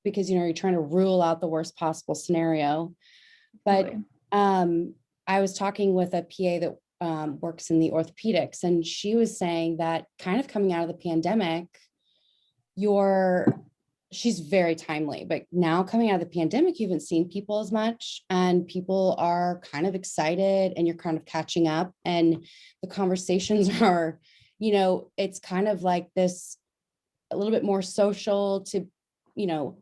because, you're trying to rule out the worst possible scenario. But I was talking with a PA that works in the orthopedics, and she was saying that kind of coming out of the pandemic, she's very timely, but now coming out of the pandemic, you haven't seen people as much, and people are kind of excited, and you're kind of catching up, and the conversations are, it's kind of like this, a little bit more social to,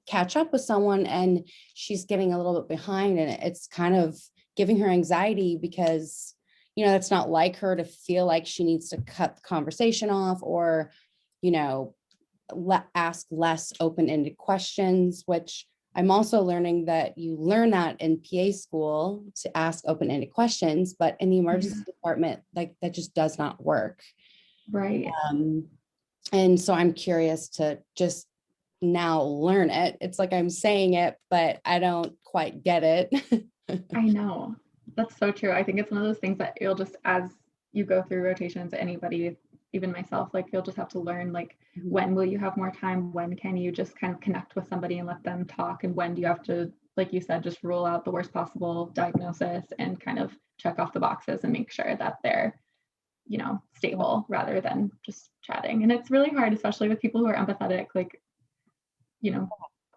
catch up with someone, and she's getting a little bit behind, and it's kind of giving her anxiety because, it's not like her to feel like she needs to cut the conversation off or, ask less open-ended questions, which I'm also learning that you learn that in PA school to ask open-ended questions, but in the emergency department, like that just does not work. Right. And so I'm curious to just now learn it. It's like I'm saying it, but I don't quite get it. I know. That's so true. I think it's one of those things that you'll just, as you go through rotations, anybody, even myself, like you'll just have to learn, like, when will you have more time? When can you just kind of connect with somebody and let them talk? And when do you have to, like you said, just rule out the worst possible diagnosis and kind of check off the boxes and make sure that they're, stable rather than just chatting. And it's really hard, especially with people who are empathetic, like,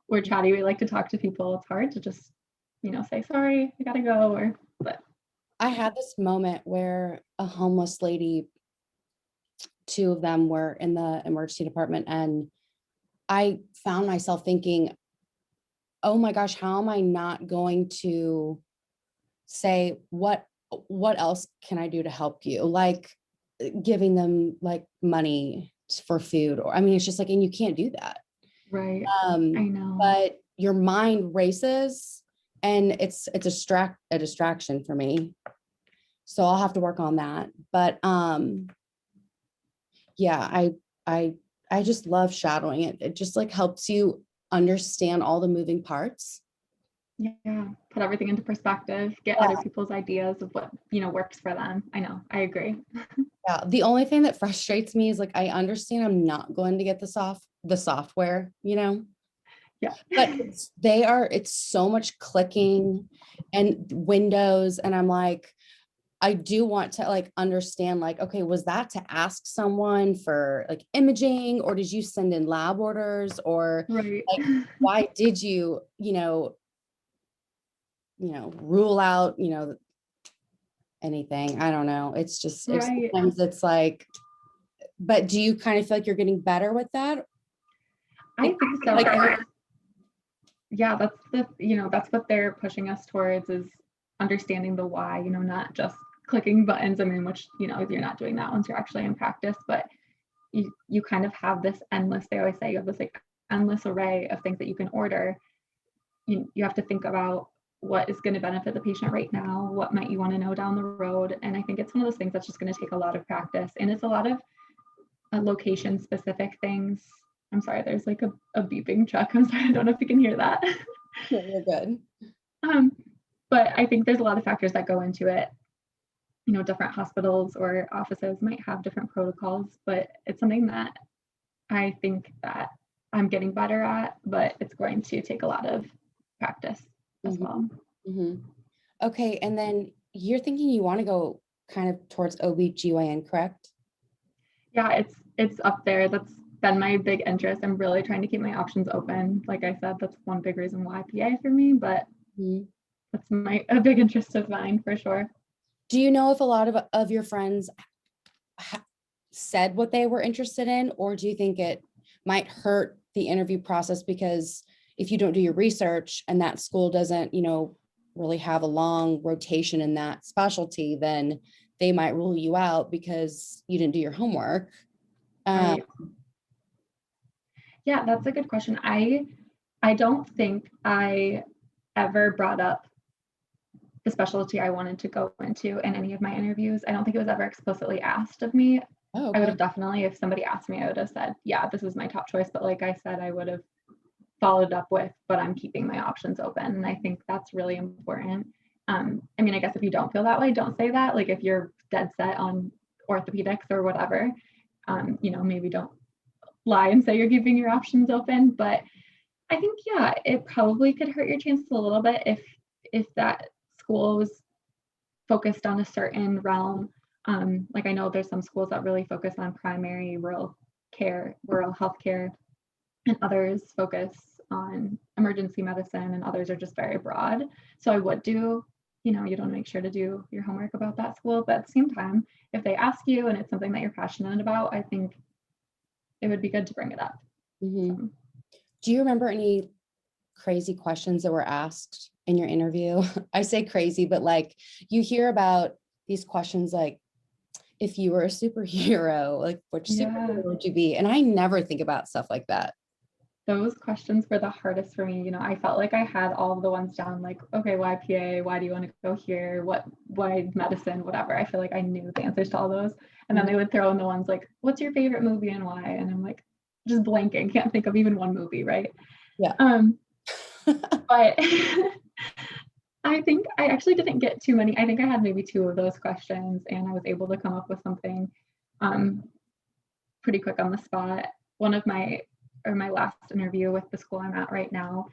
we're chatty, we like to talk to people. It's hard to just, say, sorry, I gotta go, but. I had this moment where a homeless lady, two of them were in the emergency department, and I found myself thinking, oh my gosh, how am I not going to say, what else can I do to help you? Like giving them like money for food, or, it's just like, and you can't do that. Right. I know. But your mind races, and it's a distraction for me. So I'll have to work on that. But yeah, I just love shadowing it. It just like helps you understand all the moving parts. Yeah, put everything into perspective, get other people's ideas of what, works for them. I know, I agree. Yeah, the only thing that frustrates me is like, I understand I'm not going to get the software, Yeah. But it's so much clicking and windows, and I'm like, I do want to like understand, like, okay, was that to ask someone for like imaging, or did you send in lab orders, or right. like, why did you, rule out, anything? I don't know. It's just, right. sometimes it's like, but do you kind of feel like you're getting better with that? I think so. Yeah, that's what they're pushing us towards, is understanding the why, not just clicking buttons. Which, you're not doing that once you're actually in practice, but you kind of have this endless, they always say you have this like endless array of things that you can order. You have to think about what is going to benefit the patient right now, what might you want to know down the road. And I think it's one of those things that's just going to take a lot of practice, and it's a lot of location specific things. I'm sorry, there's like a beeping truck. I'm sorry, I don't know if you can hear that. Yeah, you're good. But I think there's a lot of factors that go into it. Different hospitals or offices might have different protocols, but it's something that I think that I'm getting better at, but it's going to take a lot of practice as well. Okay, and then you're thinking you want to go kind of towards OB/GYN, correct? Yeah, it's up there. That's been my big interest. I'm really trying to keep my options open. Like I said, that's one big reason why PA for me, but that's a big interest of mine for sure. Do you know if a lot of your friends said what they were interested in, or do you think it might hurt the interview process? Because if you don't do your research and that school doesn't, really have a long rotation in that specialty, then they might rule you out because you didn't do your homework. Right. Yeah, that's a good question. I don't think I ever brought up the specialty I wanted to go into in any of my interviews. I don't think it was ever explicitly asked of me. Oh, okay. I would have definitely, if somebody asked me, I would have said, yeah, this is my top choice. But like I said, I would have followed up with, but I'm keeping my options open. And I think that's really important. I guess if you don't feel that way, don't say that. Like if you're dead set on orthopedics or whatever, maybe don't lie and say you're keeping your options open. But I think, yeah, it probably could hurt your chances a little bit if that school was focused on a certain realm. Like I know there's some schools that really focus on primary rural care, rural healthcare, and others focus on emergency medicine, and others are just very broad. So I would do, you don't want to make sure to do your homework about that school, but at the same time, if they ask you and it's something that you're passionate about, I think it would be good to bring it up. Mm-hmm. Do you remember any crazy questions that were asked in your interview? I say crazy, but like you hear about these questions like, if you were a superhero, like which superhero would you be? And I never think about stuff like that. Those questions were the hardest for me. I felt like I had all of the ones down, like, okay, why PA? Why do you want to go here? Why medicine? Whatever. I feel like I knew the answers to all those. And then they would throw in the ones like, what's your favorite movie and why? And I'm like, just blanking, can't think of even one movie, right? Yeah. But I think I actually didn't get too many. I think I had maybe 2 of those questions, and I was able to come up with something pretty quick on the spot. One of my last interview with the school I'm at right now,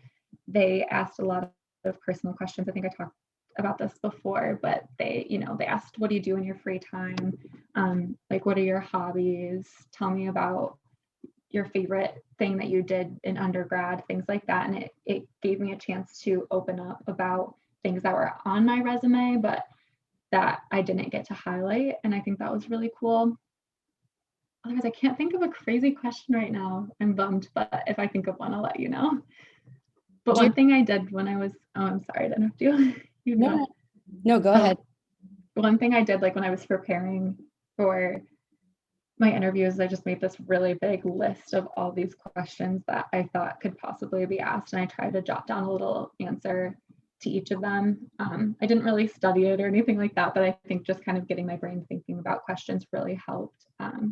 they asked a lot of personal questions. I think I talked about this before, but they asked, what do you do in your free time? Like, what are your hobbies? Tell me about your favorite thing that you did in undergrad, things like that. And it gave me a chance to open up about things that were on my resume, but that I didn't get to highlight. And I think that was really cool. Otherwise, I can't think of a crazy question right now. I'm bummed, but if I think of one, I'll let you know. But one thing I did when I was, I'm sorry, I didn't have to. No, go ahead. One thing I did, like when I was preparing for my interviews, I just made this really big list of all these questions that I thought could possibly be asked. And I tried to jot down a little answer to each of them. I didn't really study it or anything like that, but I think just kind of getting my brain thinking about questions really helped.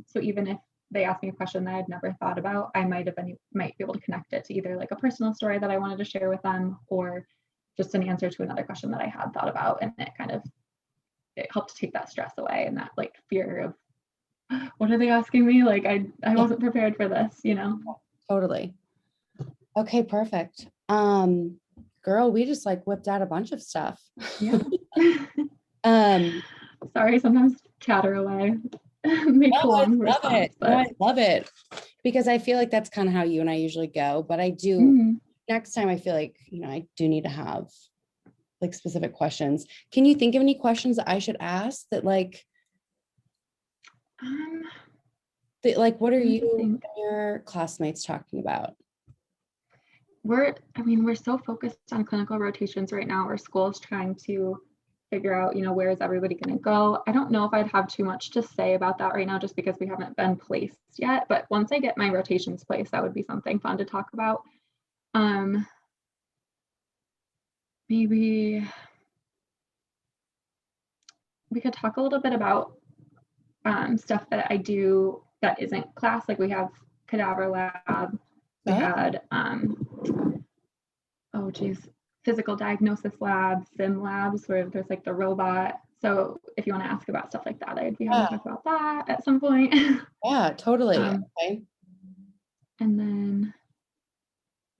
So even if they asked me a question that I'd never thought about, I might be able to connect it to either like a personal story that I wanted to share with them, or just an answer to another question that I had thought about. And it helped to take that stress away and that like fear of, what are they asking me? Like I wasn't prepared for this, Totally. Okay, perfect. Girl, we just like whipped out a bunch of stuff. Yeah. Sorry, sometimes chatter away. Makes long response. No, I love it because I feel like that's kind of how you and I usually go. But I do next time I feel like, I do need to have like specific questions. Can you think of any questions that I should ask that like what are you and your classmates talking about? We're so focused on clinical rotations right now. Our school is trying to figure out, where is everybody going to go? I don't know if I'd have too much to say about that right now, just because we haven't been placed yet. But once I get my rotations placed, that would be something fun to talk about. Maybe we could talk a little bit about stuff that I do that isn't class. Like we have cadaver lab, we had physical diagnosis labs, sim labs, where there's like the robot. So if you want to ask about stuff like that, I'd be happy to talk about that at some point. Yeah, totally. Okay. And then,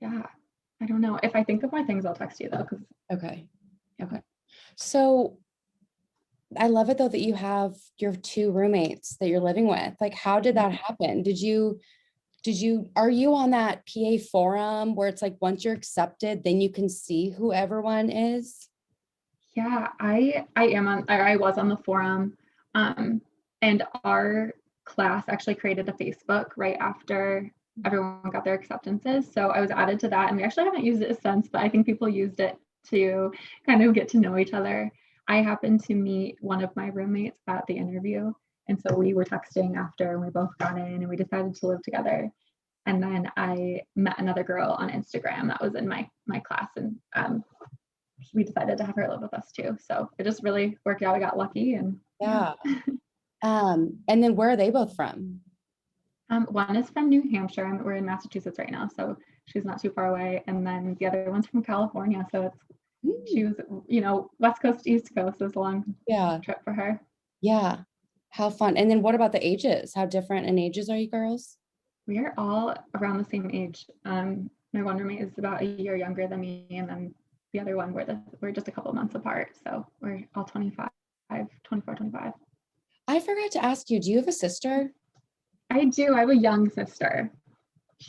I don't know. If I think of more things, I'll text you though. Okay. So I love it though that you have your 2 roommates that you're living with. Like, how did that happen? Are you on that PA forum where it's like, once you're accepted, then you can see who everyone is? Yeah, I was on the forum. And our class actually created a Facebook right after everyone got their acceptances. So I was added to that, and we actually haven't used it since, but I think people used it to kind of get to know each other. I happened to meet one of my roommates at the interview. And so we were texting after, and we both got in and we decided to live together. And then I met another girl on Instagram that was in my class, and we decided to have her live with us too. So it just really worked out. We got lucky. And and then where are they both from? One is from New Hampshire, and we're in Massachusetts right now, so she's not too far away. And then the other one's from California, so she was, West Coast, East Coast. It was a long trip for her. Yeah, how fun. And then what about the ages? How different in ages are you girls? We are all around the same age. My one roommate is about a year younger than me, and then the other one we're just a couple months apart. So we're all 25, 24, 25. I forgot to ask you, do you have a sister? I do. I have a young sister.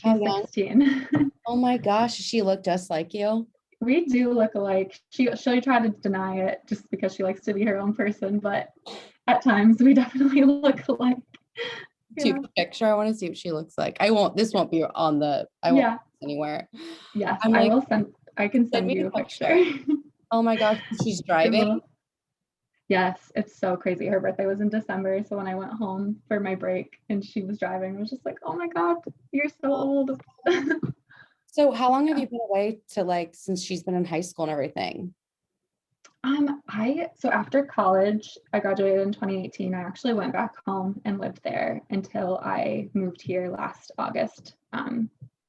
How She's young? 16. Oh my gosh, she looked just like you. We do look alike. She'll try to deny it just because she likes to be her own person, but at times we definitely look alike. Take a picture. I want to see what she looks like. This won't be on the, I won't post anywhere. Yes, I'm like, I can send send me you a a picture. Oh my gosh, she's driving. Yes, it's so crazy. Her birthday was in December, so when I went home for my break and she was driving, I was just like, oh my God, you're so old. So how long have you been away since she's been in high school and everything? So after college, I graduated in 2018. I actually went back home and lived there until I moved here last August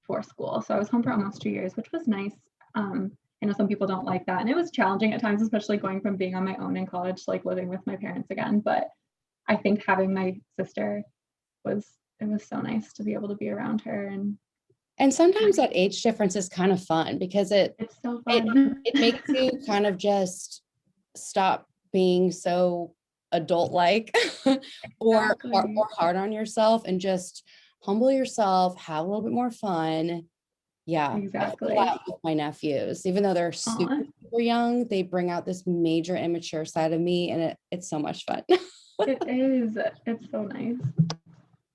for school. So I was home for almost 2 years, which was nice. I know some people don't like that, and it was challenging at times, especially going from being on my own in college to living with my parents again. But I think having my sister was so nice to be able to be around her. And sometimes that age difference is kind of fun because it's so fun. it makes you kind of just stop being so adult-like or hard on yourself and just humble yourself, have a little bit more fun. Yeah, exactly. With my nephews, even though they're super young, they bring out this major immature side of me, and it's so much fun. It is. It's so nice.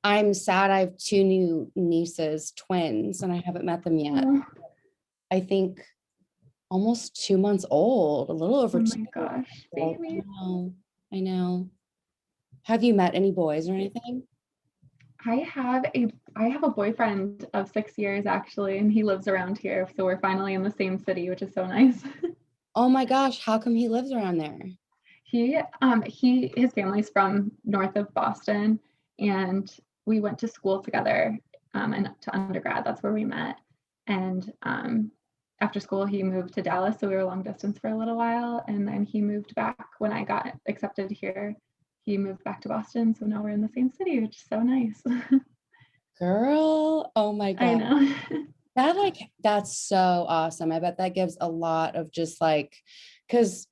I'm sad I have 2 new nieces, twins, and I haven't met them yet. I think almost 2 months old, a little over 2. Oh my gosh, baby. I know. Have you met any boys or anything? I have a boyfriend of 6 years actually, and he lives around here. So we're finally in the same city, which is so nice. Oh my gosh, how come he lives around there? His family's from north of Boston, and we went to school together and to undergrad. That's where we met. And after school, he moved to Dallas, so we were long distance for a little while, and then he moved back when I got accepted here. He moved back to Boston, so now we're in the same city, which is so nice. Girl, oh my God. I know. That's so awesome. I bet that gives a lot of just because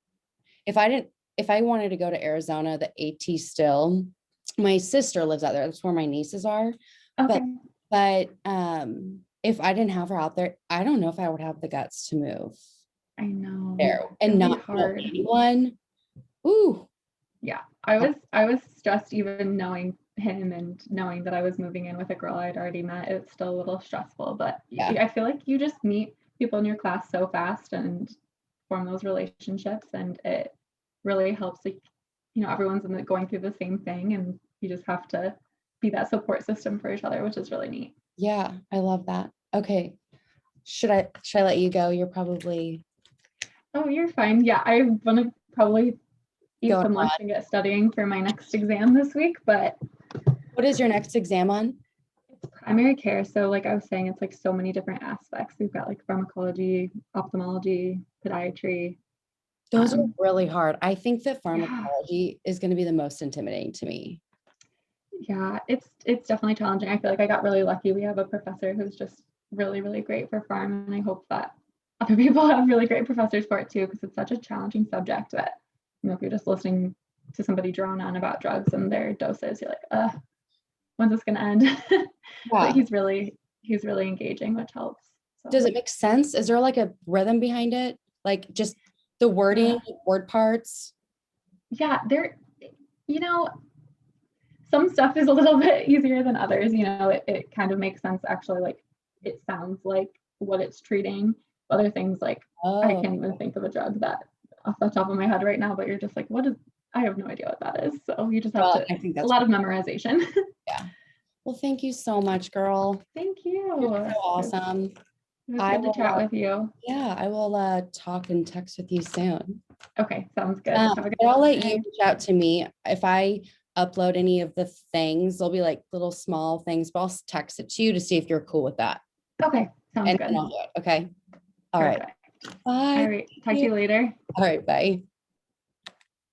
if I wanted to go to Arizona, the AT still, my sister lives out there. That's where my nieces are. Okay. But if I didn't have her out there, I don't know if I would have the guts to move. I know. There and not hard. Anyone. Ooh. Yeah. I was stressed even knowing him and knowing that I was moving in with a girl I'd already met. It's still a little stressful, but yeah. I feel like you just meet people in your class so fast and form those relationships, and it really helps. Everyone's going through the same thing, and you just have to be that support system for each other, which is really neat. Yeah, I love that. Okay. Should I let you go? You're probably. Oh, you're fine. Yeah, I want to probably eat some lunch and get studying for my next exam this week, but. What is your next exam on? It's primary care. So like I was saying, it's so many different aspects. We've got pharmacology, ophthalmology, podiatry. Those are really hard. I think that pharmacology is going to be the most intimidating to me. Yeah, it's definitely challenging. I feel like I got really lucky. We have a professor who's just really, really great for pharm, and I hope that other people have really great professors for it too, because it's such a challenging subject that, if you're just listening to somebody drone on about drugs and their doses, you're like, when's this gonna end? Yeah. But he's really engaging, which helps. So. Does it make sense? Is there a rhythm behind it? Just the wording, word parts? Yeah, some stuff is a little bit easier than others. It kind of makes sense actually. It sounds like what it's treating. Other things I can't even think of a drug that off the top of my head right now, but you're just like, I have no idea what that is. So you just have I think that's a lot of memorization. Yeah. Well, thank you so much, girl. Thank you. You're so awesome. It was good to chat with you. Yeah, I will talk and text with you soon. Okay, sounds good. Have a good I'll let you reach out to me. If I upload any of the things, they'll be little small things, but I'll text it to you to see if you're cool with that. Okay, sounds good. I'll do it. Okay. All right. Bye. All right. Talk to you later. All right. Bye.